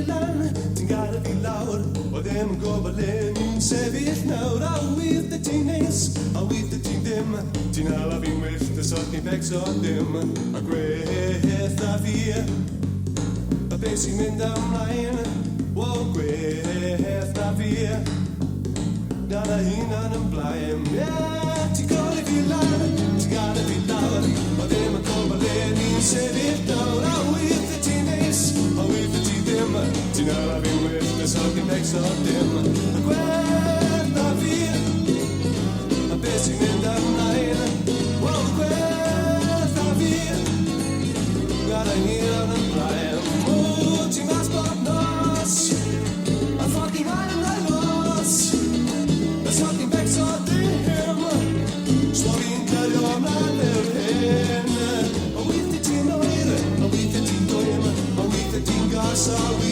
land, ti'n gael fi lawr, o ddim yn gofal yn sefyll nawr. A wyth y ti'n neis, a wyth y ti'n dim, ti'n ala fi'n wyllt, y sort ni'n becso dim. A gweth a fi, a beth sy'n mynd ymlaen, o gweth a fi, na na hunan yn blaen. Ti'n gael fi lan, ti'n gael fi lawr, o ddim yn gofal yn sefyll nawr. A wyth y ti'n neis, a wyth y ti ddim, ti'n ala fi'n wyllt, y sort ni'n becso dim. A gweth a fi, a beth sy'n mynd ymlaen, o gweth a fi, na na hunan yn blaen. O, ti'n mas bod nos, a ffocin hael yn rhaid los, y sort ni'n becso dim, swafi'n cario ymlaen fel hyn. A wyth y ti'n oer, a wyth y ti'n dwym, a wyth y ti'n gas, a wyth